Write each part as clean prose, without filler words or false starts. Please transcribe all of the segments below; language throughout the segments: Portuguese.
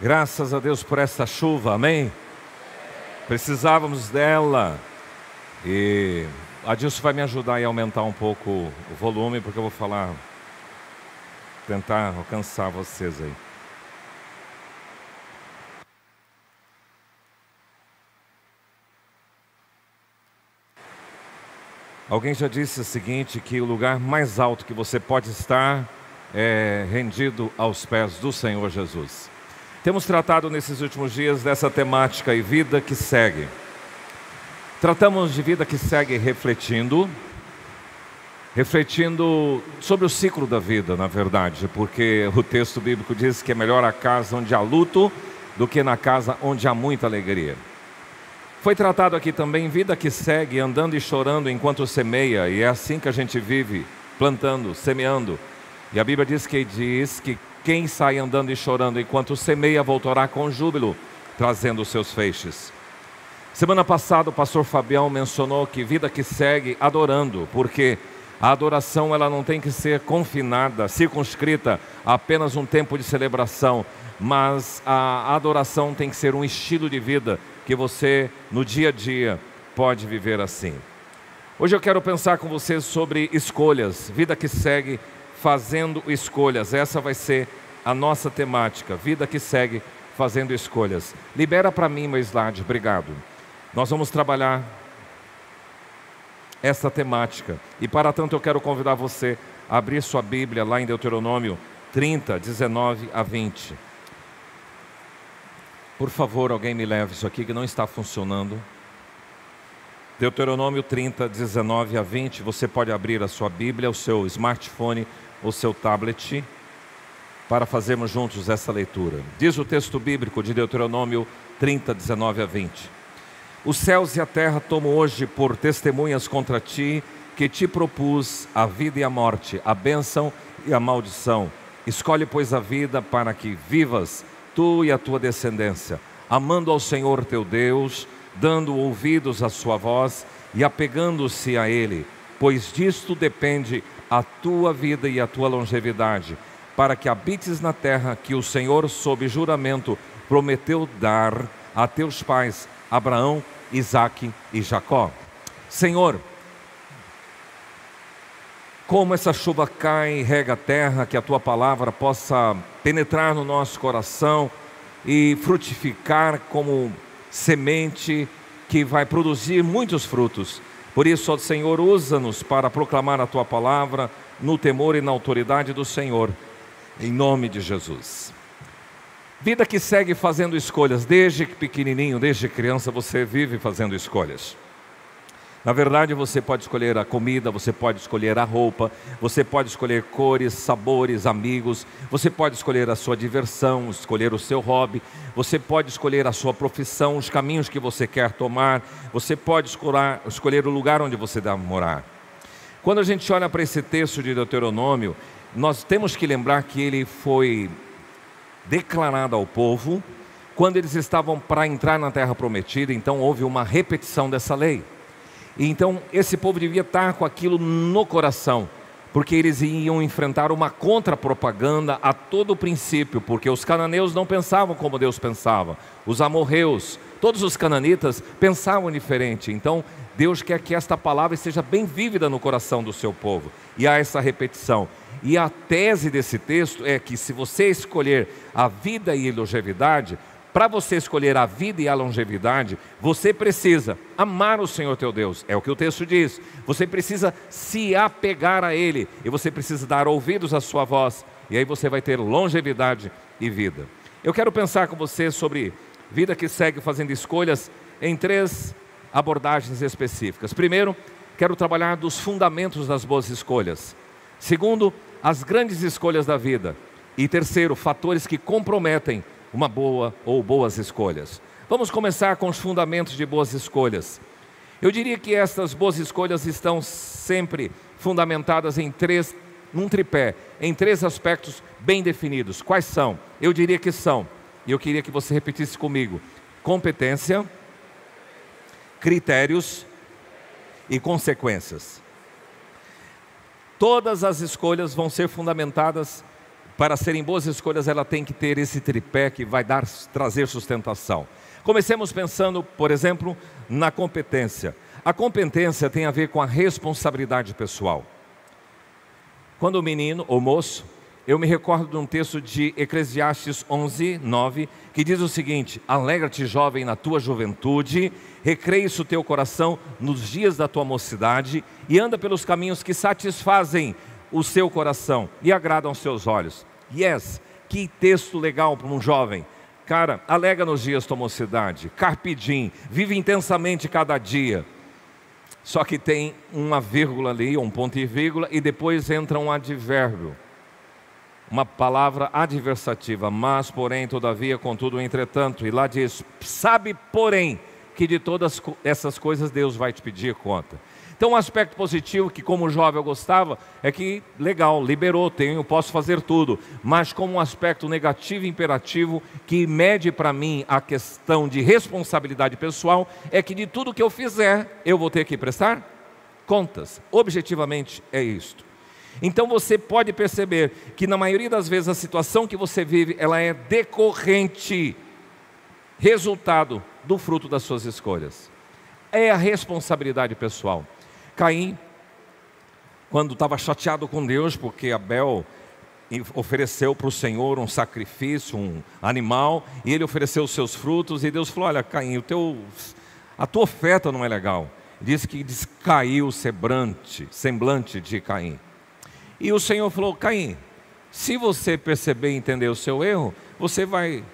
Graças a Deus por esta chuva, amém? Precisávamos dela. E a Dilson vai me ajudar a aumentar um pouco o volume, porque eu vou falar, tentar alcançar vocês aí. Alguém já disse o seguinte, que o lugar mais alto que você pode estar é rendido aos pés do Senhor Jesus. Temos tratado nesses últimos dias dessa temática e vida que segue. Tratamos de vida que segue refletindo sobre o ciclo da vida, na verdade, porque o texto bíblico diz que é melhor a casa onde há luto do que na casa onde há muita alegria. Foi tratado aqui também vida que segue andando e chorando enquanto semeia, e é assim que a gente vive, plantando, semeando. E a Bíblia diz que quem sai andando e chorando enquanto semeia voltará com júbilo, trazendo os seus feixes. Semana passada o pastor Fabião mencionou que vida que segue adorando, porque a adoração ela não tem que ser confinada, circunscrita a apenas um tempo de celebração, mas a adoração tem que ser um estilo de vida que você no dia a dia pode viver assim. Hoje eu quero pensar com vocês sobre escolhas, vida que segue fazendo escolhas. Essa vai ser a nossa temática, vida que segue fazendo escolhas. Libera para mim meu slide, obrigado. Nós vamos trabalhar essa temática. E para tanto eu quero convidar você a abrir sua Bíblia lá em Deuteronômio 30, 19 a 20. Por favor, alguém me leve isso aqui que não está funcionando. Deuteronômio 30, 19 a 20. Você pode abrir a sua Bíblia, o seu smartphone, o seu tablet, para fazermos juntos essa leitura. Diz o texto bíblico de Deuteronômio 30, 19 a 20. Os céus e a terra tomo hoje por testemunhas contra ti, que te propus a vida e a morte, a bênção e a maldição. Escolhe, pois, a vida para que vivas, tu e a tua descendência, amando ao Senhor teu Deus, dando ouvidos à sua voz e apegando-se a Ele, pois disto depende a tua vida e a tua longevidade, para que habites na terra que o Senhor, sob juramento, prometeu dar a teus pais, Abraão, Isaque e Jacó. Senhor, como essa chuva cai e rega a terra, que a tua palavra possa penetrar no nosso coração e frutificar como semente que vai produzir muitos frutos. Por isso, ó Senhor, usa-nos para proclamar a tua palavra no temor e na autoridade do Senhor, em nome de Jesus. Vida que segue fazendo escolhas. Desde pequenininho, desde criança, você vive fazendo escolhas. Na verdade, você pode escolher a comida, você pode escolher a roupa, você pode escolher cores, sabores, amigos, você pode escolher a sua diversão, escolher o seu hobby, você pode escolher a sua profissão, os caminhos que você quer tomar, você pode escolher o lugar onde você deve morar. Quando a gente olha para esse texto de Deuteronômio, nós temos que lembrar que ele foi declarado ao povo quando eles estavam para entrar na terra prometida. Então houve uma repetição dessa lei. E então esse povo devia estar com aquilo no coração, porque eles iam enfrentar uma contrapropaganda a todo o princípio, porque os cananeus não pensavam como Deus pensava, os amorreus, todos os cananitas pensavam diferente. Então Deus quer que esta palavra esteja bem vívida no coração do seu povo, e há essa repetição. E a tese desse texto é que se você escolher a vida e a longevidade, para você escolher a vida e a longevidade, você precisa amar o Senhor teu Deus. É o que o texto diz. Você precisa se apegar a Ele. E você precisa dar ouvidos à sua voz. E aí você vai ter longevidade e vida. Eu quero pensar com você sobre vida que segue fazendo escolhas em 3 abordagens específicas. Primeiro, quero trabalhar dos fundamentos das boas escolhas. Segundo, as grandes escolhas da vida. E terceiro, fatores que comprometem uma boa ou boas escolhas. Vamos começar com os fundamentos de boas escolhas. Eu diria que estas boas escolhas estão sempre fundamentadas num tripé, em 3 aspectos bem definidos. Quais são? Eu diria que são, e eu queria que você repetisse comigo: competência, critérios e consequências. Todas as escolhas vão ser fundamentadas para serem boas escolhas, ela tem que ter esse tripé que vai trazer sustentação. Comecemos pensando, por exemplo, na competência. A competência tem a ver com a responsabilidade pessoal. Quando o menino, ou moço, eu me recordo de um texto de Eclesiastes 11:9, que diz o seguinte: alegra-te, jovem, na tua juventude, recreia-se o teu coração nos dias da tua mocidade, e anda pelos caminhos que satisfazem o seu coração e agradam aos seus olhos. Yes, que texto legal para um jovem. Cara, alega nos dias da tua mocidade, carpe diem, vive intensamente cada dia. Só que tem uma vírgula ali, um ponto e vírgula, e depois entra um advérbio. Uma palavra adversativa, mas, porém, todavia, contudo, entretanto. E lá diz, sabe, porém, que de todas essas coisas Deus vai te pedir conta. Então, um aspecto positivo que como jovem eu gostava é que, legal, liberou, posso fazer tudo. Mas como um aspecto negativo e imperativo que mede para mim a questão de responsabilidade pessoal é que de tudo que eu fizer, eu vou ter que prestar contas. Objetivamente é isto. Então você pode perceber que na maioria das vezes a situação que você vive, ela é decorrente, resultado do fruto das suas escolhas. É a responsabilidade pessoal. Caim, quando estava chateado com Deus, porque Abel ofereceu para o Senhor um sacrifício, um animal, e ele ofereceu os seus frutos, e Deus falou, olha Caim, a tua oferta não é legal. Diz que descaiu o semblante de Caim. E o Senhor falou, Caim, se você perceber e entender o seu erro, você vai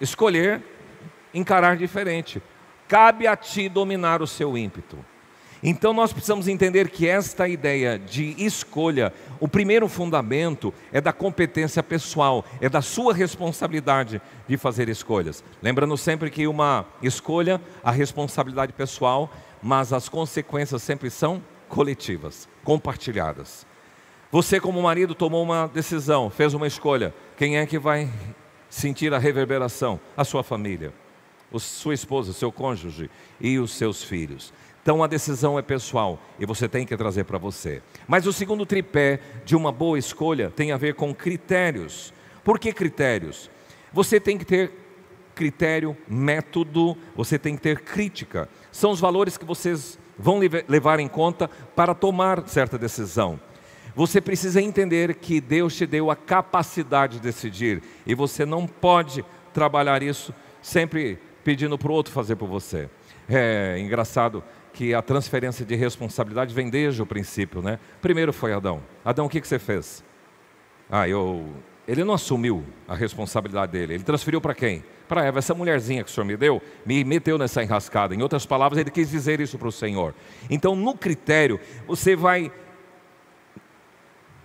escolher encarar diferente. Cabe a ti dominar o seu ímpeto. Então nós precisamos entender que esta ideia de escolha, o primeiro fundamento é da competência pessoal, é da sua responsabilidade de fazer escolhas. Lembrando sempre que uma escolha, a responsabilidade pessoal, mas as consequências sempre são coletivas, compartilhadas. Você como marido tomou uma decisão, fez uma escolha, quem é que vai sentir a reverberação? A sua família, sua esposa, seu cônjuge e os seus filhos. Então a decisão é pessoal e você tem que trazer para você. Mas o segundo tripé de uma boa escolha tem a ver com critérios. Por que critérios? Você tem que ter critério, método, você tem que ter crítica. São os valores que vocês vão levar em conta para tomar certa decisão. Você precisa entender que Deus te deu a capacidade de decidir e você não pode trabalhar isso sempre pedindo para o outro fazer por você. É engraçado que a transferência de responsabilidade vem desde o princípio, né? Primeiro foi Adão. Adão, o que você fez? Ele não assumiu a responsabilidade dele. Ele transferiu para quem? Para Eva. Essa mulherzinha que o Senhor me deu, me meteu nessa enrascada. Em outras palavras, ele quis dizer isso para o Senhor. Então, no critério, você vai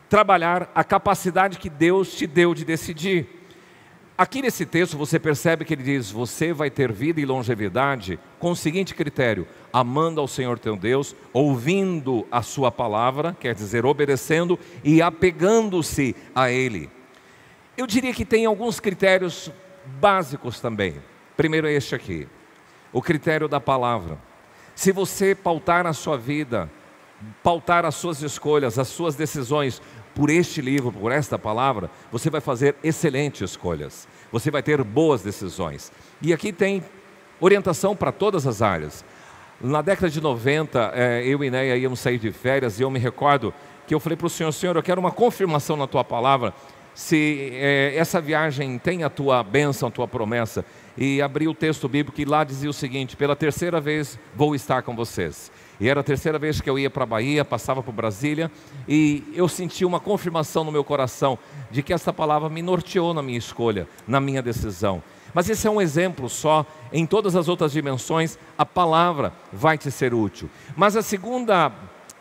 trabalhar a capacidade que Deus te deu de decidir. Aqui nesse texto você percebe que ele diz, você vai ter vida e longevidade com o seguinte critério, amando ao Senhor teu Deus, ouvindo a sua palavra, quer dizer, obedecendo e apegando-se a Ele. Eu diria que tem alguns critérios básicos também. Primeiro é este aqui, o critério da palavra. Se você pautar a sua vida, pautar as suas escolhas, as suas decisões por este livro, por esta palavra, você vai fazer excelentes escolhas, você vai ter boas decisões. E aqui tem orientação para todas as áreas. Na década de 90, eu e Neia íamos sair de férias, e eu me recordo que eu falei para o Senhor, Senhor, eu quero uma confirmação na tua palavra, se essa viagem tem a tua bênção, a tua promessa. E abri o texto bíblico e lá dizia o seguinte, pela terceira vez vou estar com vocês. E era a terceira vez que eu ia para a Bahia, passava por Brasília, e eu senti uma confirmação no meu coração de que essa palavra me norteou na minha escolha, na minha decisão. Mas esse é um exemplo só, em todas as outras dimensões, a palavra vai te ser útil. Mas a segunda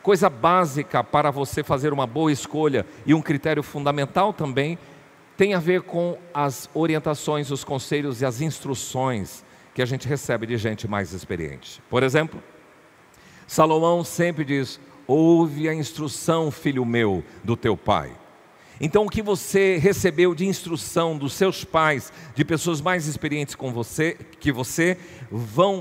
coisa básica para você fazer uma boa escolha, e um critério fundamental também, tem a ver com as orientações, os conselhos e as instruções que a gente recebe de gente mais experiente. Por exemplo, Salomão sempre diz, ouve a instrução, filho meu, do teu pai. Então o que você recebeu de instrução dos seus pais, de pessoas mais experientes que você,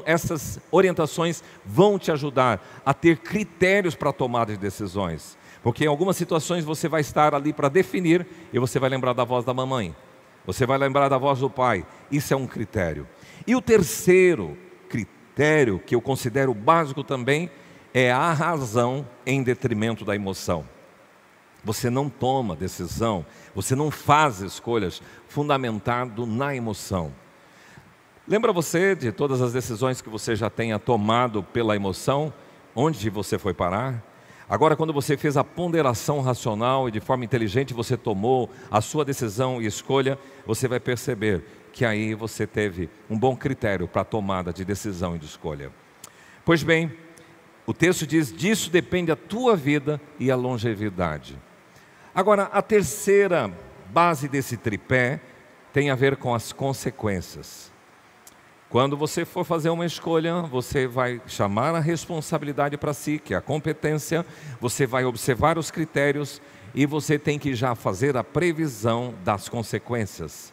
essas orientações vão te ajudar a ter critérios para a tomada de decisões. Porque em algumas situações você vai estar ali para definir e você vai lembrar da voz da mamãe. Você vai lembrar da voz do pai. Isso é um critério. E o terceiro critério, que eu considero básico também, é a razão em detrimento da emoção. Você não toma decisão, você não faz escolhas fundamentado na emoção. Lembra você de todas as decisões que você já tenha tomado pela emoção? Onde você foi parar? Agora, quando você fez a ponderação racional e de forma inteligente você tomou a sua decisão e escolha, você vai perceber que aí você teve um bom critério para a tomada de decisão e de escolha. Pois bem, o texto diz, disso depende a tua vida e a longevidade. Agora, a terceira base desse tripé tem a ver com as consequências. Quando você for fazer uma escolha, você vai chamar a responsabilidade para si, que é a competência, você vai observar os critérios e você tem que já fazer a previsão das consequências.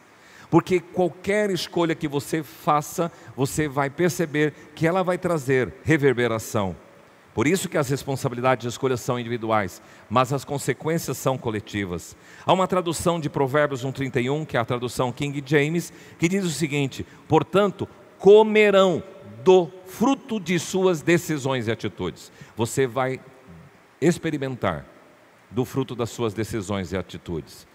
Porque qualquer escolha que você faça, você vai perceber que ela vai trazer reverberação. Por isso que as responsabilidades de escolha são individuais, mas as consequências são coletivas. Há uma tradução de Provérbios 1:31, que é a tradução King James, que diz o seguinte: portanto, comerão do fruto de suas decisões e atitudes. Você vai experimentar do fruto das suas decisões e atitudes.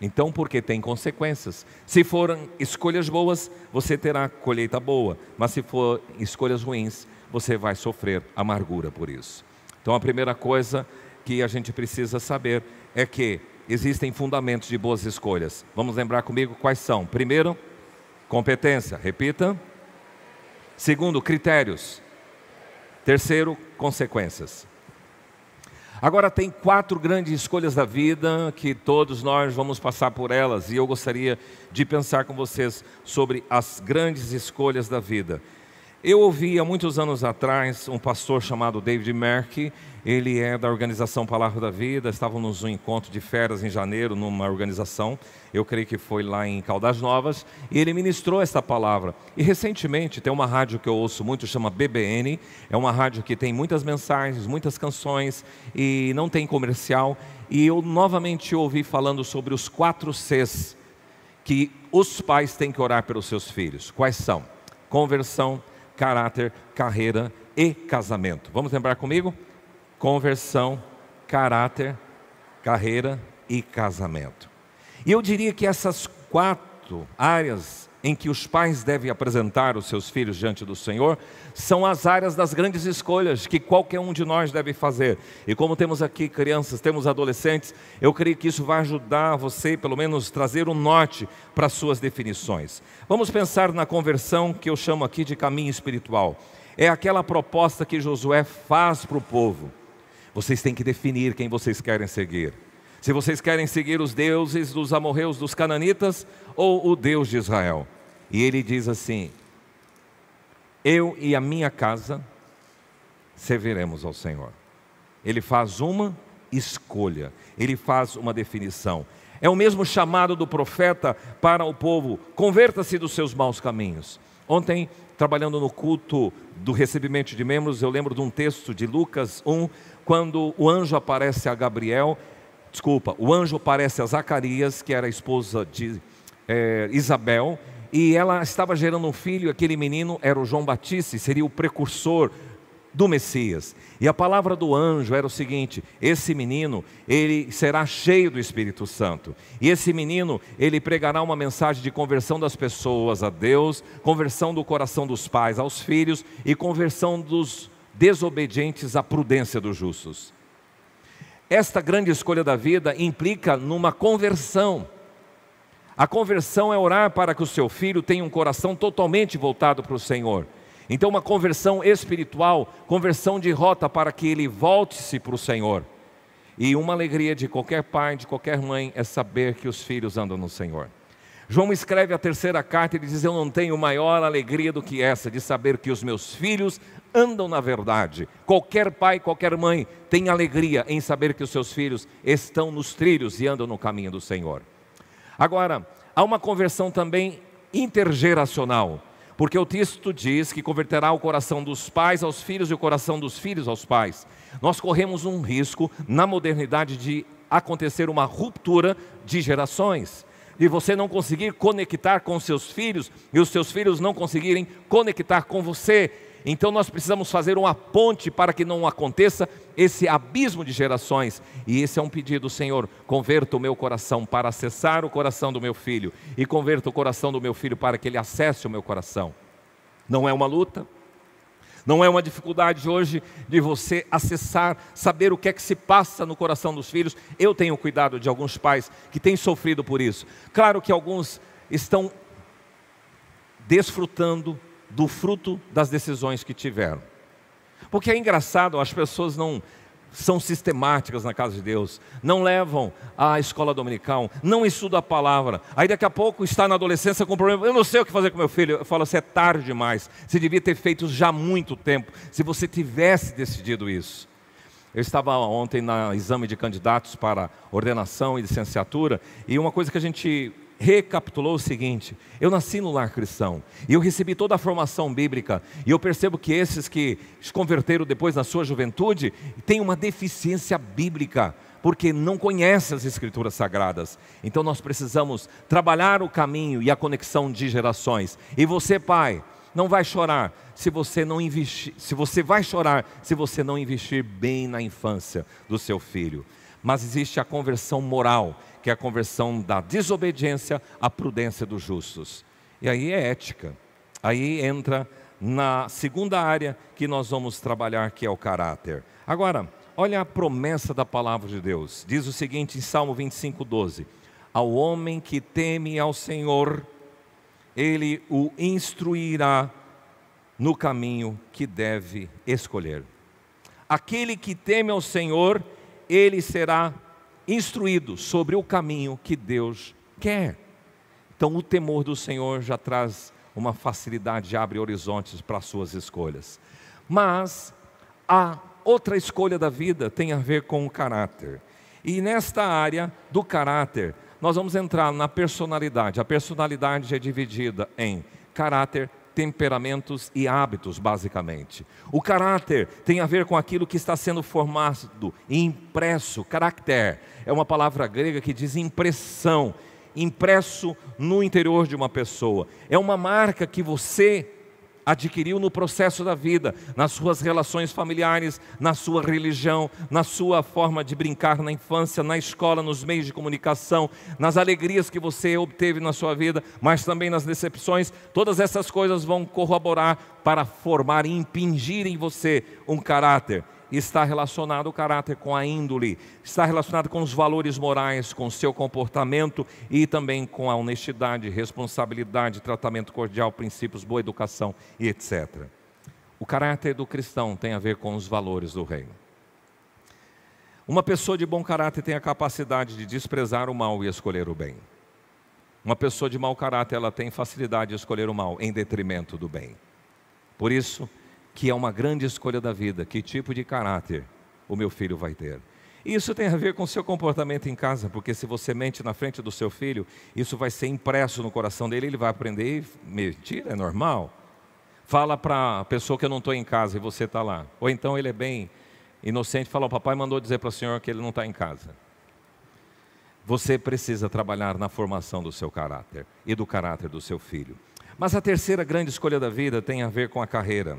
Então, porque tem consequências. Se forem escolhas boas, você terá colheita boa. Mas se for escolhas ruins, você vai sofrer amargura por isso. Então, a primeira coisa que a gente precisa saber é que existem fundamentos de boas escolhas. Vamos lembrar comigo quais são. Primeiro, competência. Repita. Segundo, critérios. Terceiro, consequências. Agora tem 4 grandes escolhas da vida que todos nós vamos passar por elas. E eu gostaria de pensar com vocês sobre as grandes escolhas da vida. Eu ouvi há muitos anos atrás um pastor chamado David Merck. Ele é da organização Palavra da Vida. Estávamos num encontro de férias em janeiro numa organização, eu creio que foi lá em Caldas Novas, e ele ministrou esta palavra. E recentemente tem uma rádio que eu ouço muito, chama BBN. É uma rádio que tem muitas mensagens, muitas canções e não tem comercial. E eu novamente ouvi falando sobre os 4 Cs que os pais têm que orar pelos seus filhos. Quais são? Conversão, caráter, carreira e casamento. Vamos lembrar comigo? Conversão, caráter, carreira e casamento. E eu diria que essas 4 áreas em que os pais devem apresentar os seus filhos diante do Senhor são as áreas das grandes escolhas que qualquer um de nós deve fazer. E como temos aqui crianças, temos adolescentes, eu creio que isso vai ajudar você, pelo menos, trazer um norte para as suas definições. Vamos pensar na conversão, que eu chamo aqui de caminho espiritual. É aquela proposta que Josué faz para o povo. Vocês têm que definir quem vocês querem seguir. Se vocês querem seguir os deuses dos amorreus, dos cananitas, ou o Deus de Israel. E ele diz assim: eu e a minha casa serviremos ao Senhor. Ele faz uma escolha, ele faz uma definição. É o mesmo chamado do profeta para o povo: converta-se dos seus maus caminhos. Ontem, trabalhando no culto do recebimento de membros, eu lembro de um texto de Lucas 1, quando o anjo aparece a o anjo aparece a Zacarias, que era a esposa de Isabel, e ela estava gerando um filho. Aquele menino era o João Batista, seria o precursor do Messias. E a palavra do anjo era o seguinte: esse menino, ele será cheio do Espírito Santo. E esse menino, ele pregará uma mensagem de conversão das pessoas a Deus, conversão do coração dos pais aos filhos e conversão dos desobedientes à prudência dos justos. Esta grande escolha da vida implica numa conversão. A conversão é orar para que o seu filho tenha um coração totalmente voltado para o Senhor. Então, uma conversão espiritual, conversão de rota para que ele volte-se para o Senhor. E uma alegria de qualquer pai, de qualquer mãe, é saber que os filhos andam no Senhor. João escreve a 3ª carta e ele diz: eu não tenho maior alegria do que essa, de saber que os meus filhos andam na verdade. Qualquer pai, qualquer mãe tem alegria em saber que os seus filhos estão nos trilhos e andam no caminho do Senhor. Agora, há uma conversão também intergeracional. Porque o texto diz que converterá o coração dos pais aos filhos e o coração dos filhos aos pais. Nós corremos um risco na modernidade de acontecer uma ruptura de gerações, de você não conseguir conectar com seus filhos e os seus filhos não conseguirem conectar com você. Então nós precisamos fazer uma ponte para que não aconteça esse abismo de gerações. E esse é um pedido: Senhor, converta o meu coração para acessar o coração do meu filho, e converta o coração do meu filho para que ele acesse o meu coração. Não é uma luta, não é uma dificuldade hoje de você acessar, saber o que é que se passa no coração dos filhos. Eu tenho cuidado de alguns pais que têm sofrido por isso. Claro que alguns estão desfrutando do fruto das decisões que tiveram. Porque é engraçado, as pessoas não são sistemáticas na casa de Deus, não levam à escola dominical, não estudam a palavra. Aí daqui a pouco está na adolescência com problema: eu não sei o que fazer com meu filho. Eu falo assim: é tarde demais, você devia ter feito já há muito tempo, se você tivesse decidido isso. Eu estava ontem no exame de candidatos para ordenação e licenciatura, e uma coisa que a gente recapitulou o seguinte: eu nasci no lar cristão, e eu recebi toda a formação bíblica, e eu percebo que esses que se converteram depois na sua juventude, têm uma deficiência bíblica, porque não conhecem as escrituras sagradas. Então nós precisamos trabalhar o caminho e a conexão de gerações. E você, pai, não vai chorar se você não investir, vai chorar se você não investir bem na infância do seu filho. Mas existe a conversão moral, que é a conversão da desobediência à prudência dos justos. E aí é ética. Aí entra na segunda área que nós vamos trabalhar, que é o caráter. Agora, olha a promessa da palavra de Deus. Diz o seguinte em Salmo 25:12: ao homem que teme ao Senhor, Ele o instruirá no caminho que deve escolher. Aquele que teme ao Senhor, ele será instruído sobre o caminho que Deus quer. Então o temor do Senhor já traz uma facilidade, já abre horizontes para as suas escolhas. Mas a outra escolha da vida tem a ver com o caráter. E nesta área do caráter, nós vamos entrar na personalidade. A personalidade é dividida em caráter, temperamentos e hábitos, basicamente. O caráter tem a ver com aquilo que está sendo formado e impresso. Caráter é uma palavra grega que diz impressão, impresso no interior de uma pessoa. É uma marca que você adquiriu no processo da vida, nas suas relações familiares, na sua religião, na sua forma de brincar na infância, na escola, nos meios de comunicação, nas alegrias que você obteve na sua vida, mas também nas decepções. Todas essas coisas vão corroborar para formar e impingir em você um caráter. Está relacionado o caráter com a índole, está relacionado com os valores morais, com o seu comportamento e também com a honestidade, responsabilidade, tratamento cordial, princípios, boa educação e etc. O caráter do cristão tem a ver com os valores do reino. Uma pessoa de bom caráter tem a capacidade de desprezar o mal e escolher o bem. Uma pessoa de mau caráter, ela tem facilidade de escolher o mal em detrimento do bem. Por isso que é uma grande escolha da vida: que tipo de caráter o meu filho vai ter. E isso tem a ver com o seu comportamento em casa, porque se você mente na frente do seu filho, isso vai ser impresso no coração dele, ele vai aprender e mentir, é normal. Fala para a pessoa que eu não estou em casa e você está lá. Ou então ele é bem inocente, fala: o papai mandou dizer para o senhor que ele não está em casa. Você precisa trabalhar na formação do seu caráter e do caráter do seu filho. Mas a terceira grande escolha da vida tem a ver com a carreira.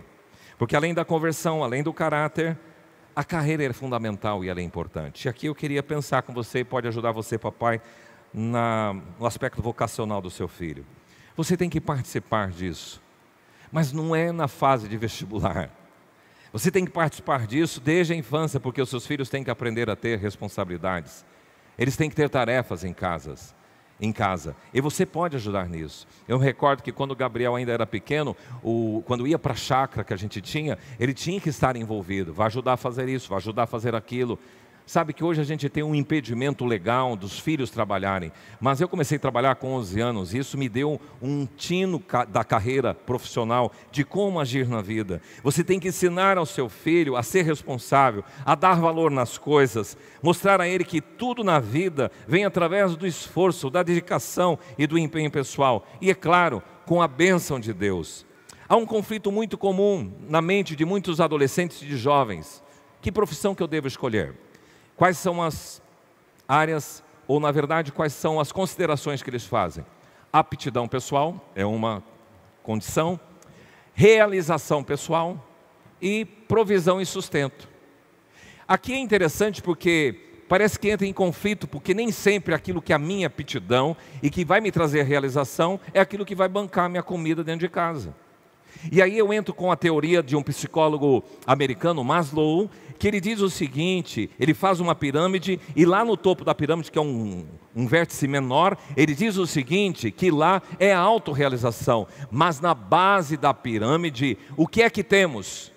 Porque além da conversão, além do caráter, a carreira é fundamental e ela é importante. E aqui eu queria pensar com você, e pode ajudar você, papai, no aspecto vocacional do seu filho. Você tem que participar disso, mas não é na fase de vestibular. Você tem que participar disso desde a infância, porque os seus filhos têm que aprender a ter responsabilidades. Eles têm que ter tarefas em casa. E você pode ajudar nisso. Eu me recordo que quando o Gabriel ainda era pequeno, quando ia para a chácara que a gente tinha, ele tinha que estar envolvido. Vai ajudar a fazer isso, vai ajudar a fazer aquilo. Sabe que hoje a gente tem um impedimento legal dos filhos trabalharem. Mas eu comecei a trabalhar com 11 anos e isso me deu um tino da carreira profissional, de como agir na vida. Você tem que ensinar ao seu filho a ser responsável, a dar valor nas coisas, mostrar a ele que tudo na vida vem através do esforço, da dedicação e do empenho pessoal. E é claro, com a bênção de Deus. Há um conflito muito comum na mente de muitos adolescentes e de jovens. Que profissão que eu devo escolher? Quais são as áreas, ou na verdade, quais são as considerações que eles fazem? Aptidão pessoal é uma condição, realização pessoal e provisão e sustento. Aqui é interessante porque parece que entra em conflito, porque nem sempre aquilo que é a minha aptidão e que vai me trazer realização é aquilo que vai bancar minha comida dentro de casa. E aí eu entro com a teoria de um psicólogo americano, Maslow, que ele diz o seguinte, ele faz uma pirâmide e lá no topo da pirâmide, que é um vértice menor, ele diz o seguinte, que lá é a autorrealização, mas na base da pirâmide, o que é que temos?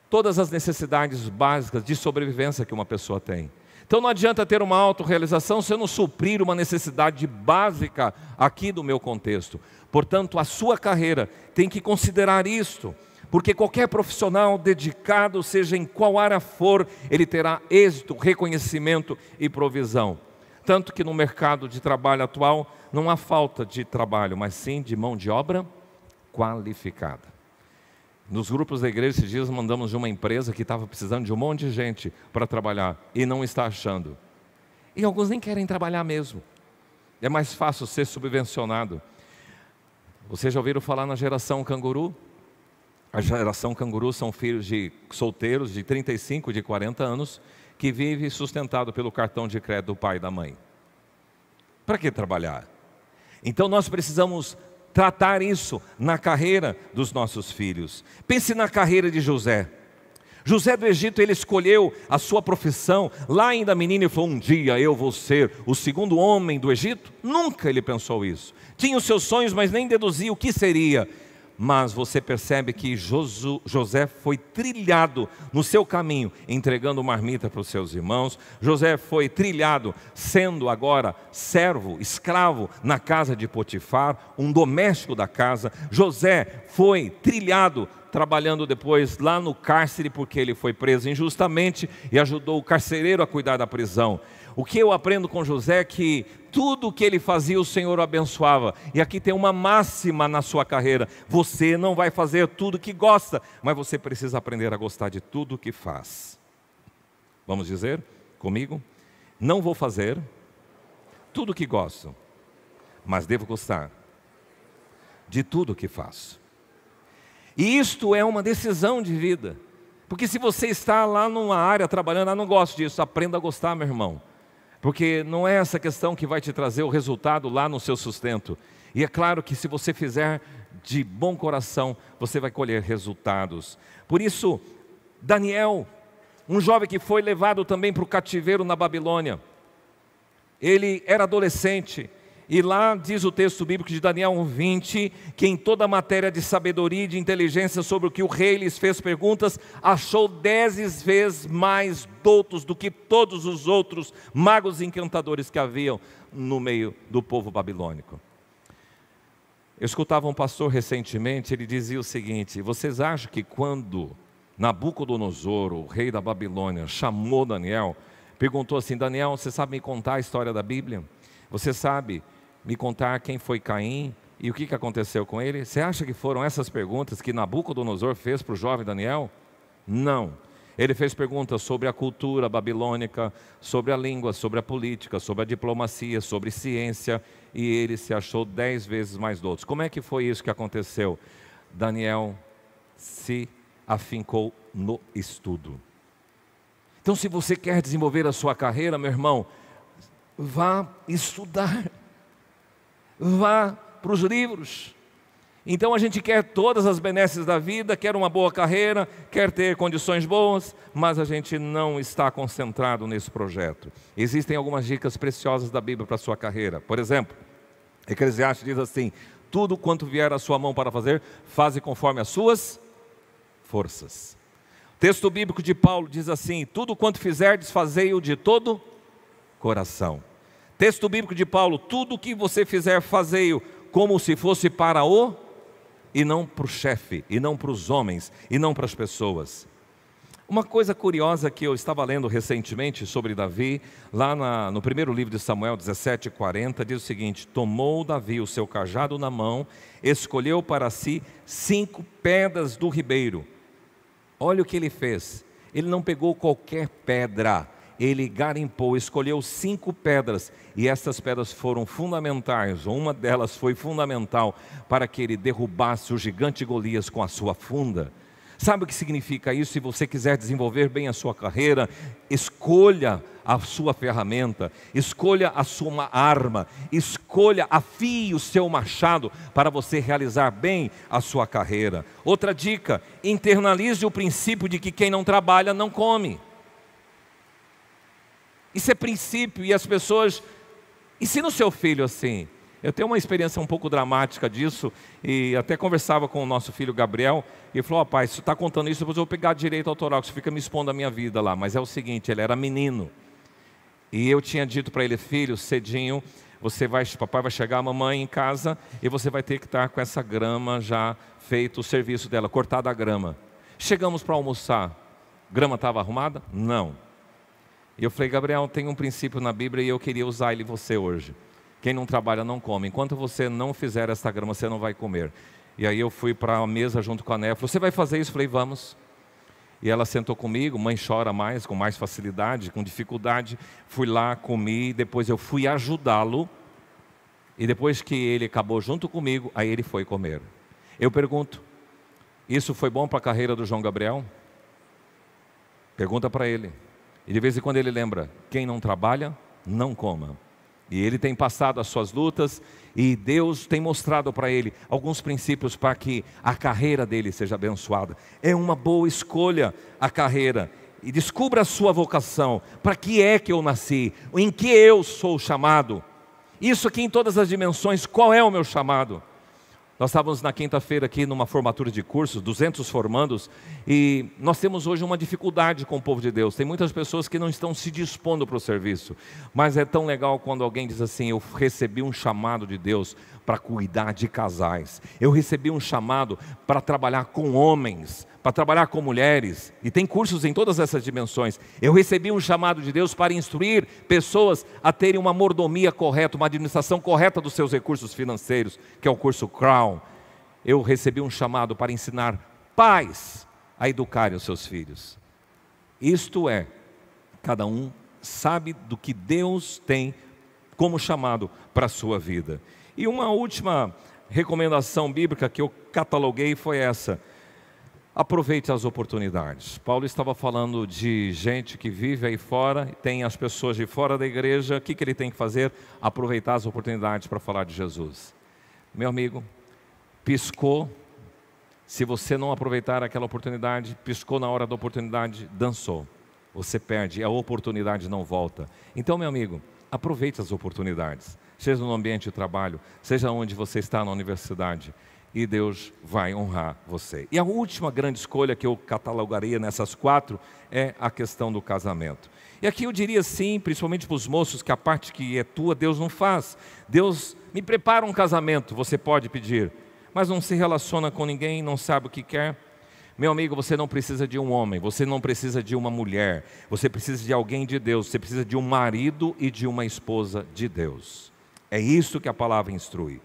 Todas as necessidades básicas de sobrevivência que uma pessoa tem. Então não adianta ter uma autorrealização se eu não suprir uma necessidade básica aqui do meu contexto. Portanto, a sua carreira tem que considerar isto, porque qualquer profissional dedicado, seja em qual área for, ele terá êxito, reconhecimento e provisão. Tanto que no mercado de trabalho atual não há falta de trabalho, mas sim de mão de obra qualificada. Nos grupos da igreja, esses dias mandamos de uma empresa que estava precisando de um monte de gente para trabalhar e não está achando. E alguns nem querem trabalhar mesmo. É mais fácil ser subvencionado. Vocês já ouviram falar na geração canguru? A geração canguru são filhos de solteiros de 35, de 40 anos, que vivem sustentado pelo cartão de crédito do pai e da mãe. Para que trabalhar? Então nós precisamos tratar isso na carreira dos nossos filhos. Pense na carreira de José. José do Egito, ele escolheu a sua profissão. Lá ainda menino, ele falou, um dia eu vou ser o segundo homem do Egito. Nunca ele pensou isso. Tinha os seus sonhos, mas nem deduzia o que seria. Mas você percebe que José foi trilhado no seu caminho, entregando marmita para os seus irmãos. José foi trilhado, sendo agora servo, escravo na casa de Potifar, um doméstico da casa. José foi trilhado, trabalhando depois lá no cárcere, porque ele foi preso injustamente e ajudou o carcereiro a cuidar da prisão. O que eu aprendo com José é que tudo o que ele fazia o Senhor o abençoava. E aqui tem uma máxima na sua carreira: você não vai fazer tudo que gosta, mas você precisa aprender a gostar de tudo que faz. Vamos dizer comigo? Não vou fazer tudo que gosto, mas devo gostar de tudo que faço. E isto é uma decisão de vida. Porque se você está lá numa área trabalhando, não gosto disso, aprenda a gostar, meu irmão. Porque não é essa questão que vai te trazer o resultado lá no seu sustento. E é claro que se você fizer de bom coração, você vai colher resultados. Por isso, Daniel, um jovem que foi levado também para o cativeiro na Babilônia. Ele era adolescente. E lá diz o texto bíblico de Daniel 1:20, que em toda a matéria de sabedoria e de inteligência sobre o que o rei lhes fez perguntas, achou 10 vezes mais doutos do que todos os outros magos e encantadores que haviam no meio do povo babilônico. Eu escutava um pastor recentemente, ele dizia o seguinte: vocês acham que quando Nabucodonosor, o rei da Babilônia, chamou Daniel, perguntou assim: Daniel, você sabe me contar a história da Bíblia? Você sabe me contar quem foi Caim e o que aconteceu com ele? Você acha que foram essas perguntas que Nabucodonosor fez para o jovem Daniel? Não. Ele fez perguntas sobre a cultura babilônica, sobre a língua, sobre a política, sobre a diplomacia, sobre ciência, e ele se achou 10 vezes mais doutos. Como é que foi isso que aconteceu? Daniel se afincou no estudo. Então, se você quer desenvolver a sua carreira, meu irmão, vá estudar, vá para os livros. Então a gente quer todas as benesses da vida, quer uma boa carreira, quer ter condições boas, mas a gente não está concentrado nesse projeto. Existem algumas dicas preciosas da Bíblia para a sua carreira. Por exemplo, Eclesiastes diz assim: tudo quanto vier à sua mão para fazer, faze conforme as suas forças. O texto bíblico de Paulo diz assim: tudo quanto fizerdes, fazei-o de todo coração. Texto bíblico de Paulo: tudo o que você fizer, fazei-o como se fosse para o, e não para o chefe, e não para os homens, e não para as pessoas. Uma coisa curiosa que eu estava lendo recentemente sobre Davi, lá no primeiro livro de Samuel 17:40, diz o seguinte: tomou Davi o seu cajado na mão, escolheu para si 5 pedras do ribeiro. Olha o que ele fez, ele não pegou qualquer pedra, ele garimpou, escolheu 5 pedras, e essas pedras foram fundamentais, uma delas foi fundamental para que ele derrubasse o gigante Golias com a sua funda. Sabe o que significa isso? Se você quiser desenvolver bem a sua carreira, escolha a sua ferramenta, escolha a sua arma, afie o seu machado para você realizar bem a sua carreira. Outra dica: internalize o princípio de que quem não trabalha não come. Isso é princípio, e as pessoas... Ensina o seu filho assim. Eu tenho uma experiência um pouco dramática disso, e até conversava com o nosso filho Gabriel, e ele falou: pai, se você está contando isso, depois eu vou pegar direito autoral, que você fica me expondo a minha vida lá. Mas é o seguinte, ele era menino, e eu tinha dito para ele: filho, cedinho, papai vai chegar, a mamãe em casa, e você vai ter que estar com essa grama já feito o serviço dela, cortada a grama. Chegamos para almoçar, grama estava arrumada? Não. E eu falei: Gabriel, tem um princípio na Bíblia e eu queria usar ele em você hoje. Quem não trabalha não come. Enquanto você não fizer esta grama, você não vai comer. E aí eu fui para a mesa junto com a Néia. Falei: você vai fazer isso? Falei: vamos. E ela sentou comigo. Mãe chora mais, com mais facilidade, com dificuldade. Fui lá, comi. Depois eu fui ajudá-lo. E depois que ele acabou junto comigo, aí ele foi comer. Eu pergunto: isso foi bom para a carreira do João Gabriel? Pergunta para ele. E de vez em quando ele lembra: quem não trabalha, não coma. E ele tem passado as suas lutas, e Deus tem mostrado para ele alguns princípios para que a carreira dele seja abençoada. É uma boa escolha a carreira, e descubra a sua vocação. Para que é que eu nasci? Em que eu sou chamado? Isso aqui em todas as dimensões, qual é o meu chamado? Nós estávamos na quinta-feira aqui numa formatura de cursos, 200 formandos, e nós temos hoje uma dificuldade com o povo de Deus. Tem muitas pessoas que não estão se dispondo para o serviço, mas é tão legal quando alguém diz assim: eu recebi um chamado de Deus para cuidar de casais, eu recebi um chamado para trabalhar com homens, para trabalhar com mulheres, e tem cursos em todas essas dimensões. Eu recebi um chamado de Deus para instruir pessoas a terem uma mordomia correta, uma administração correta dos seus recursos financeiros, que é o curso Crown. Eu recebi um chamado para ensinar pais a educarem os seus filhos. Isto é, cada um sabe do que Deus tem como chamado para a sua vida. E uma última recomendação bíblica que eu cataloguei foi essa: aproveite as oportunidades. Paulo estava falando de gente que vive aí fora, tem as pessoas de fora da igreja. O que ele tem que fazer? Aproveitar as oportunidades para falar de Jesus. Meu amigo, piscou, se você não aproveitar aquela oportunidade, piscou na hora da oportunidade, dançou. Você perde, a oportunidade não volta. Então, meu amigo, aproveite as oportunidades, seja no ambiente de trabalho, seja onde você está na universidade, e Deus vai honrar você. E a última grande escolha que eu catalogaria nessas 4 é a questão do casamento. E aqui eu diria sim, principalmente para os moços, que a parte que é tua, Deus não faz. Deus me prepara um casamento, você pode pedir, mas não se relaciona com ninguém, não sabe o que quer. Meu amigo, você não precisa de um homem, você não precisa de uma mulher, você precisa de alguém de Deus, você precisa de um marido e de uma esposa de Deus. É isso que a palavra instrui.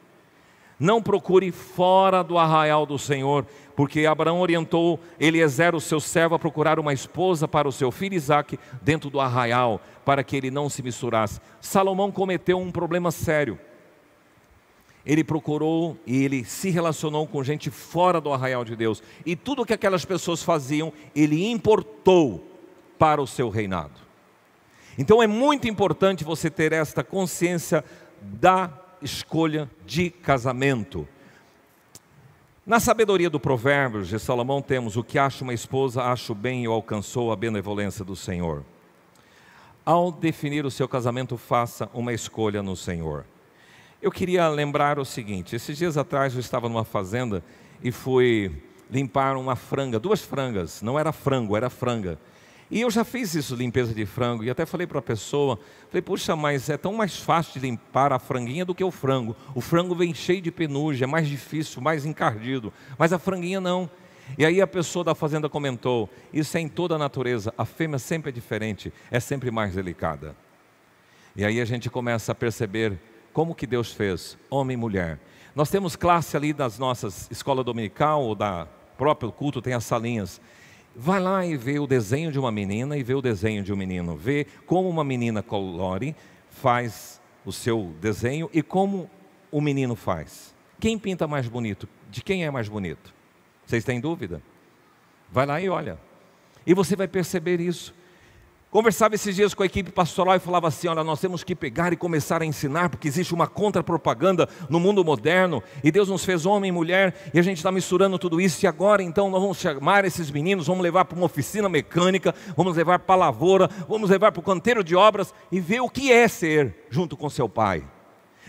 Não procure fora do arraial do Senhor, porque Abraão orientou Eliezer, o seu servo, a procurar uma esposa para o seu filho Isaque dentro do arraial, para que ele não se misturasse. Salomão cometeu um problema sério. Ele procurou e ele se relacionou com gente fora do arraial de Deus, e tudo o que aquelas pessoas faziam, ele importou para o seu reinado. Então é muito importante você ter esta consciência da escolha de casamento. Na sabedoria do Provérbios de Salomão temos: o que acha uma esposa, acha o bem e alcançou a benevolência do Senhor. Ao definir o seu casamento, faça uma escolha no Senhor. Eu queria lembrar o seguinte: esses dias atrás eu estava numa fazenda e fui limpar uma franga, 2 frangas, não era frango, era franga. E eu já fiz isso, limpeza de frango, e até falei para a pessoa, falei: puxa, mas é tão mais fácil de limpar a franguinha do que o frango. O frango vem cheio de penugem, é mais difícil, mais encardido, mas a franguinha não. E aí a pessoa da fazenda comentou: isso é em toda a natureza, a fêmea sempre é diferente, é sempre mais delicada. E aí a gente começa a perceber como que Deus fez, homem e mulher. Nós temos classe ali das nossas escola dominical, ou da próprio culto, tem as salinhas. Vai lá e vê o desenho de uma menina e vê o desenho de um menino. Vê como uma menina colore, faz o seu desenho e como o menino faz. Quem pinta mais bonito? De quem é mais bonito? Vocês têm dúvida? Vai lá e olha. E você vai perceber isso. Conversava esses dias com a equipe pastoral e falava assim: olha, nós temos que pegar e começar a ensinar, porque existe uma contra-propaganda no mundo moderno, e Deus nos fez homem e mulher, e a gente está misturando tudo isso, e agora então nós vamos chamar esses meninos, vamos levar para uma oficina mecânica, vamos levar para a lavoura, vamos levar para o canteiro de obras, e ver o que é ser junto com seu pai.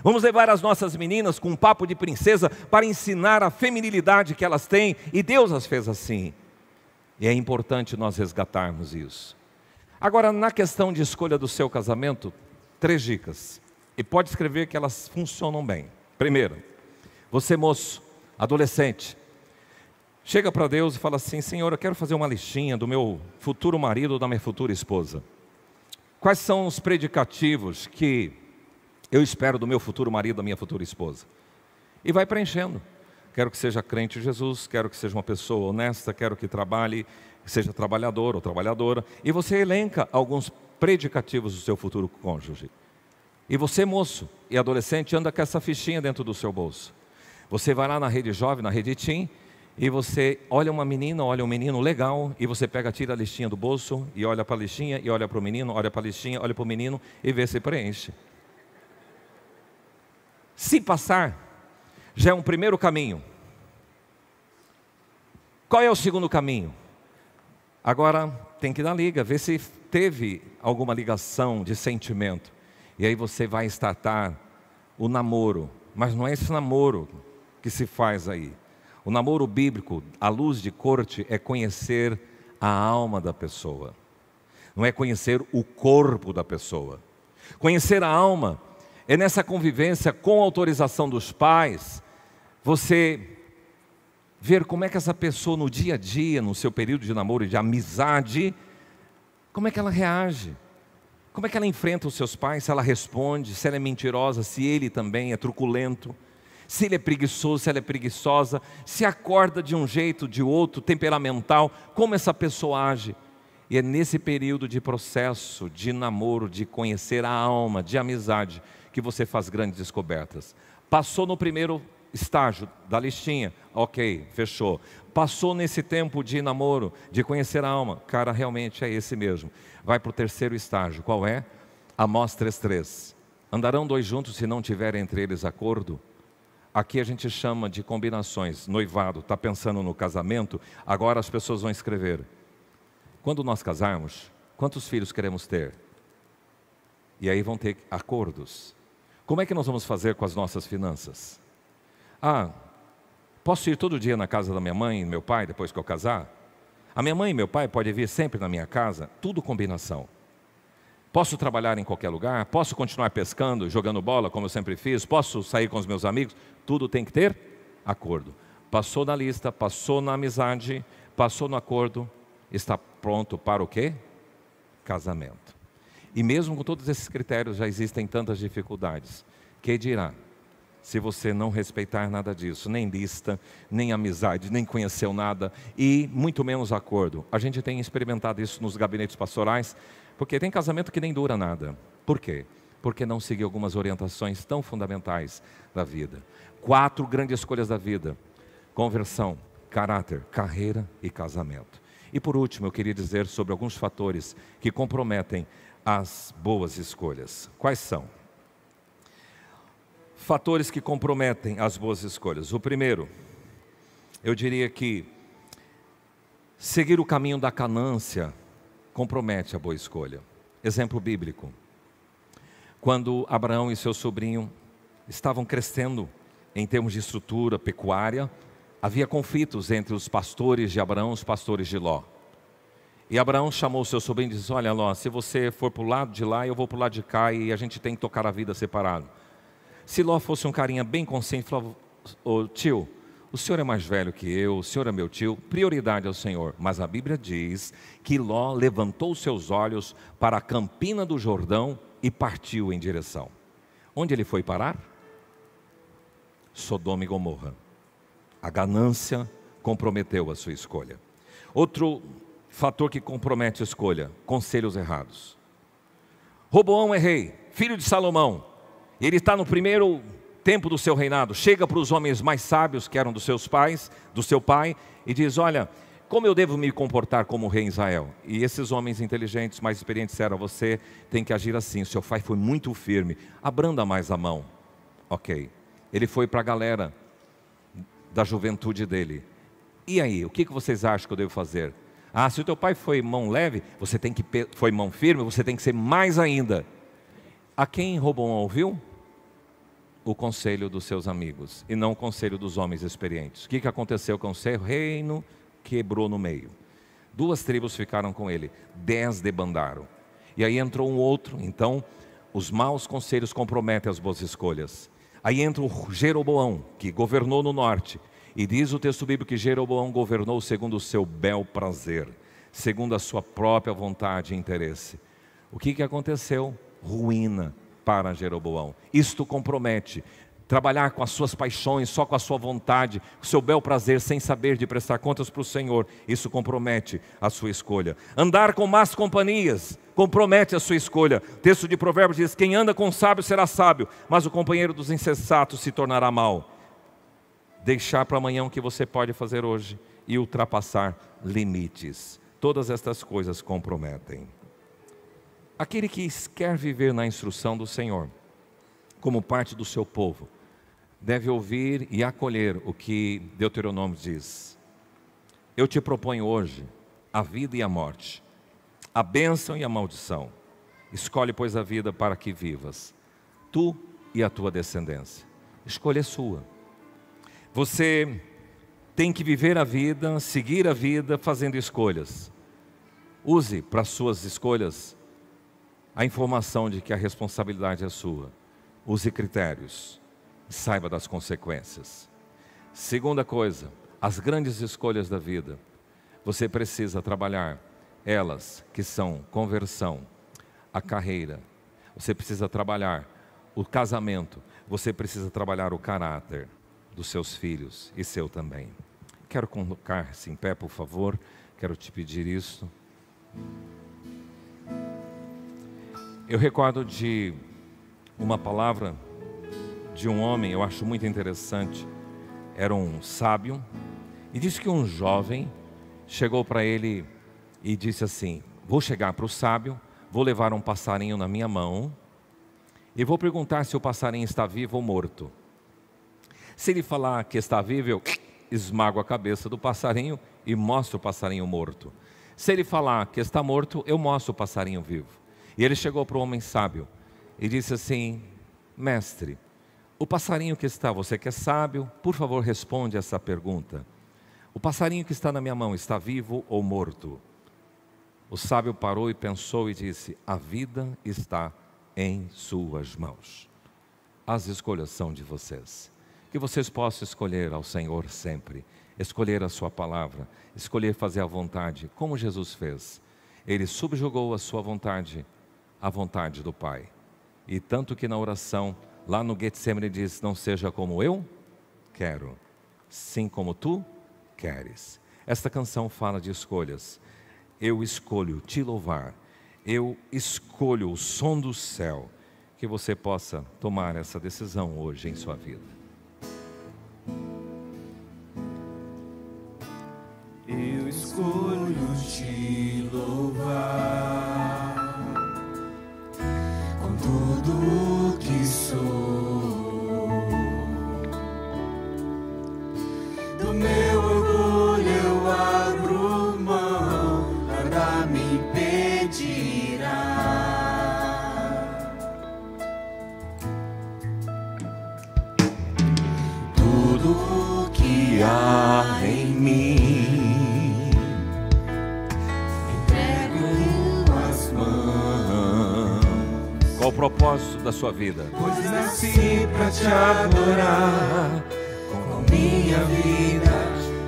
Vamos levar as nossas meninas com um papo de princesa, para ensinar a feminilidade que elas têm, e Deus as fez assim. E é importante nós resgatarmos isso. Agora, na questão de escolha do seu casamento, 3 dicas. E pode escrever que elas funcionam bem. Primeiro, você moço, adolescente, chega para Deus e fala assim: Senhor, eu quero fazer uma listinha do meu futuro marido ou da minha futura esposa. Quais são os predicativos que eu espero do meu futuro marido, da minha futura esposa? E vai preenchendo. Quero que seja crente em Jesus, quero que seja uma pessoa honesta, quero que trabalhe, que seja trabalhador ou trabalhadora. E você elenca alguns predicativos do seu futuro cônjuge. E você, moço e adolescente, anda com essa fichinha dentro do seu bolso. Você vai lá na rede jovem, na rede teen, e você olha uma menina, olha um menino legal, e você pega, tira a listinha do bolso, e olha para a listinha, e olha para o menino, olha para a listinha, olha para o menino, e vê se preenche. Se passar, já é um primeiro caminho. Qual é o segundo caminho? Agora tem que dar liga, ver se teve alguma ligação de sentimento. E aí você vai startar o namoro. Mas não é esse namoro que se faz aí. O namoro bíblico, à luz de corte, é conhecer a alma da pessoa. Não é conhecer o corpo da pessoa. Conhecer a alma é nessa convivência com a autorização dos pais, você ver como é que essa pessoa no dia a dia, no seu período de namoro e de amizade, como é que ela reage, como é que ela enfrenta os seus pais, se ela responde, se ela é mentirosa, se ele também é truculento, se ele é preguiçoso, se ela é preguiçosa, se acorda de um jeito, de outro, temperamental, como essa pessoa age. E é nesse período de processo, de namoro, de conhecer a alma, de amizade, que você faz grandes descobertas. Passou no primeiro estágio da listinha, ok, fechou. Passou nesse tempo de namoro, de conhecer a alma, cara, realmente é esse mesmo. Vai para o terceiro estágio, qual é? Amós 3:3. Andarão 2 juntos se não tiver entre eles acordo? Aqui a gente chama de combinações. Noivado, está pensando no casamento, agora as pessoas vão escrever: quando nós casarmos, quantos filhos queremos ter? E aí vão ter acordos. Como é que nós vamos fazer com as nossas finanças? Posso ir todo dia na casa da minha mãe e meu pai depois que eu casar? A minha mãe e meu pai podem vir sempre na minha casa? Tudo combinação. Posso trabalhar em qualquer lugar? Posso continuar pescando, jogando bola como eu sempre fiz? Posso sair com os meus amigos? Tudo tem que ter acordo. Passou na lista, passou na amizade, passou no acordo, está pronto para o quê? Casamento. E mesmo com todos esses critérios já existem tantas dificuldades. Que dirá? Se você não respeitar nada disso, nem lista, nem amizade, nem conheceu nada e muito menos acordo. A gente tem experimentado isso nos gabinetes pastorais, porque tem casamento que nem dura nada. Por quê? Porque não seguiu algumas orientações tão fundamentais da vida. 4 grandes escolhas da vida: conversão, caráter, carreira e casamento. E por último, eu queria dizer sobre alguns fatores que comprometem as boas escolhas. Quais são? Fatores que comprometem as boas escolhas. O primeiro, eu diria que seguir o caminho da ganância compromete a boa escolha. Exemplo bíblico: quando Abraão e seu sobrinho estavam crescendo em termos de estrutura pecuária, havia conflitos entre os pastores de Abraão e os pastores de Ló. E Abraão chamou o seu sobrinho e disse: olha Ló, se você for para o lado de lá, eu vou para o lado de cá, e a gente tem que tocar a vida separado. Se Ló fosse um carinha bem consciente, falava: ô tio, o senhor é mais velho que eu, o senhor é meu tio, prioridade ao Senhor. Mas a Bíblia diz que Ló levantou seus olhos para a campina do Jordão e partiu em direção. Onde ele foi parar? Sodoma e Gomorra. A ganância comprometeu a sua escolha. Outro fator que compromete a escolha: conselhos errados. Roboão é rei, filho de Salomão. Ele está no primeiro tempo do seu reinado. Chega para os homens mais sábios, que eram dos seus pais, do seu pai, e diz: olha, como eu devo me comportar como rei em Israel? E esses homens inteligentes, mais experientes, disseram: você tem que agir assim, o seu pai foi muito firme, abranda mais a mão. Ok, ele foi para a galera da juventude dele. E aí, o que vocês acham que eu devo fazer? Ah, se o teu pai foi mão leve, você tem que foi mão firme, você tem que ser mais ainda. A quem Roboão ouviu? O conselho dos seus amigos, e não o conselho dos homens experientes. O que aconteceu com o seu reino? Quebrou no meio. 2 tribos ficaram com ele, 10 debandaram. E aí entrou um outro. Então, os maus conselhos comprometem as boas escolhas. Aí entra o Jeroboão, que governou no norte. E diz o texto bíblico que Jeroboão governou segundo o seu bel prazer, segundo a sua própria vontade e interesse. O que aconteceu? Ruína para Jeroboão. Isto compromete. Trabalhar com as suas paixões, só com a sua vontade, o seu bel prazer, sem saber de prestar contas para o Senhor, isso compromete a sua escolha. Andar com más companhias compromete a sua escolha. O texto de Provérbios diz: quem anda com sábio será sábio, mas o companheiro dos insensatos se tornará mau. Deixar para amanhã o que você pode fazer hoje e ultrapassar limites. Todas estas coisas comprometem. Aquele que quer viver na instrução do Senhor, como parte do seu povo, deve ouvir e acolher o que Deuteronômio diz. Eu te proponho hoje a vida e a morte, a bênção e a maldição. Escolhe, pois, a vida para que vivas, tu e a tua descendência. Escolha é sua. Você tem que viver a vida, seguir a vida, fazendo escolhas. Use para suas escolhas a informação de que a responsabilidade é sua. Use critérios, saiba das consequências. Segunda coisa, as grandes escolhas da vida, você precisa trabalhar elas, que são conversão, a carreira. Você precisa trabalhar o casamento, você precisa trabalhar o caráter dos seus filhos e seu também. Quero colocar-se em pé, por favor. Quero te pedir isso. Eu recordo de uma palavra de um homem, eu acho muito interessante. Era um sábio, e disse que um jovem chegou para ele e disse assim: vou chegar para o sábio, vou levar um passarinho na minha mão e vou perguntar se o passarinho está vivo ou morto. Se ele falar que está vivo, eu esmago a cabeça do passarinho e mostro o passarinho morto. Se ele falar que está morto, eu mostro o passarinho vivo. E ele chegou para o homem sábio e disse assim: mestre, o passarinho que está, você que é sábio, por favor responde essa pergunta. O passarinho que está na minha mão está vivo ou morto? O sábio parou e pensou e disse: a vida está em suas mãos. As escolhas são de vocês. Que vocês possam escolher ao Senhor sempre, escolher a sua palavra, escolher fazer a vontade, como Jesus fez. Ele subjugou a sua vontade à vontade do Pai. E tanto que na oração, lá no Getsemane diz: não seja como eu quero, sim como tu queres. Esta canção fala de escolhas. Eu escolho te louvar, eu escolho o som do céu. Que você possa tomar essa decisão hoje em sua vida. Eu escolho te louvar com tudo que sou. Do meu orgulho eu abro mão, nada me impedirá. Tudo que há em mim qual o propósito da sua vida? Pois nasci pra te adorar, com minha vida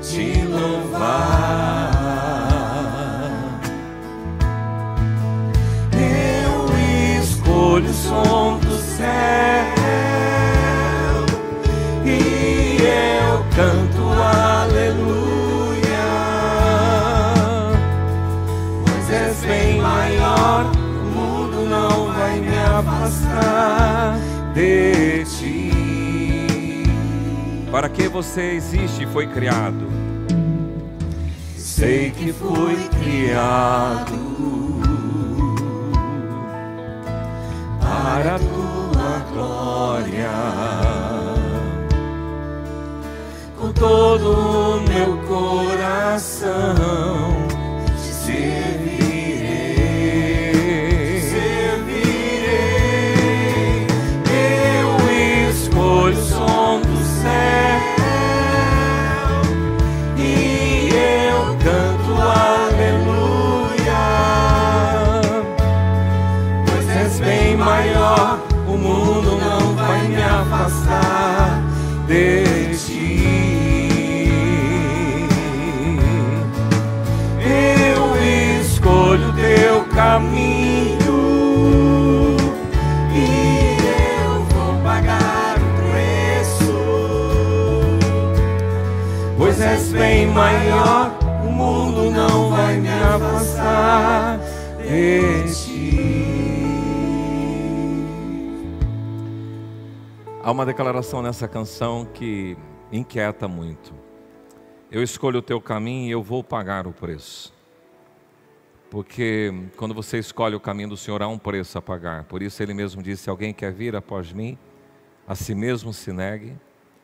te louvar. Eu escolho o som do céu e eu canto aleluia, pois és bem maior, o mundo não vai me afastar de ti. Para que você existe e foi criado? Sei que fui criado para a tua glória. Com todo o meu coração te servirei. Eu escolho o som do céu e eu canto aleluia, pois és bem maior, o mundo não vai me afastar de ti. Eu escolho teu caminho e eu vou pagar o preço, pois és bem maior, o mundo não vai me afastar de ti. Há uma declaração nessa canção que inquieta muito. Eu escolho o teu caminho e eu vou pagar o preço. Porque quando você escolhe o caminho do Senhor, há um preço a pagar. Por isso ele mesmo disse: se alguém quer vir após mim, a si mesmo se negue,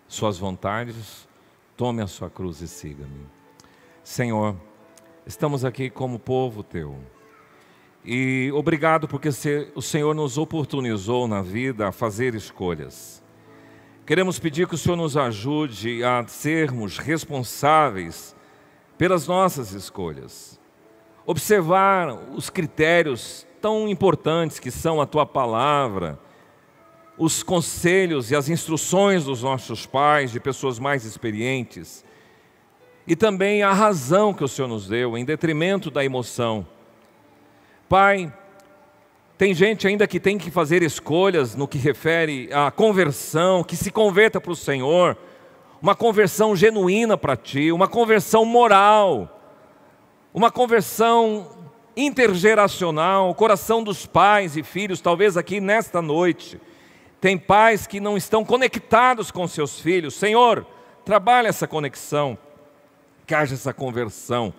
suas vontades, tome a sua cruz e siga-me. Senhor, estamos aqui como povo teu. E obrigado porque o Senhor nos oportunizou na vida a fazer escolhas. Queremos pedir que o Senhor nos ajude a sermos responsáveis pelas nossas escolhas. Observar os critérios tão importantes que são a Tua palavra, os conselhos e as instruções dos nossos pais, de pessoas mais experientes, e também a razão que o Senhor nos deu, em detrimento da emoção. Pai, tem gente ainda que tem que fazer escolhas no que refere à conversão, que se converta para o Senhor, uma conversão genuína para Ti, uma conversão moral, uma conversão intergeracional, o coração dos pais e filhos. Talvez aqui nesta noite, tem pais que não estão conectados com seus filhos. Senhor, trabalha essa conexão, que haja essa conversão,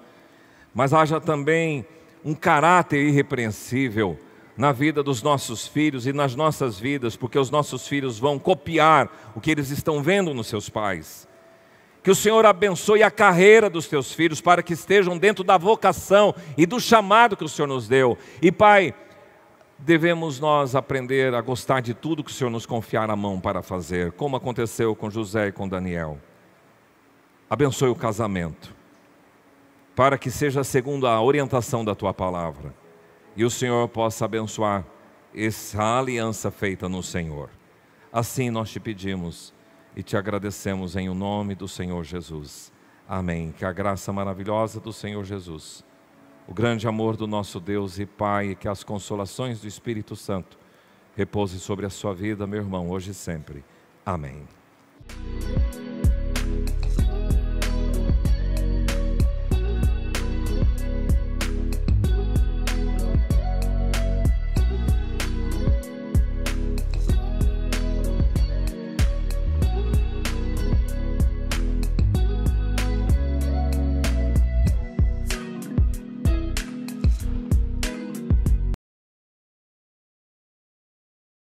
mas haja também um caráter irrepreensível na vida dos nossos filhos e nas nossas vidas, porque os nossos filhos vão copiar o que eles estão vendo nos seus pais. Que o Senhor abençoe a carreira dos teus filhos, para que estejam dentro da vocação e do chamado que o Senhor nos deu. E Pai, devemos nós aprender a gostar de tudo que o Senhor nos confiar na mão para fazer, como aconteceu com José e com Daniel. Abençoe o casamento, para que seja segundo a orientação da Tua palavra, e o Senhor possa abençoar essa aliança feita no Senhor. Assim nós te pedimos e te agradecemos em o nome do Senhor Jesus. Amém. Que a graça maravilhosa do Senhor Jesus, o grande amor do nosso Deus e Pai, e que as consolações do Espírito Santo repousem sobre a sua vida, meu irmão, hoje e sempre. Amém.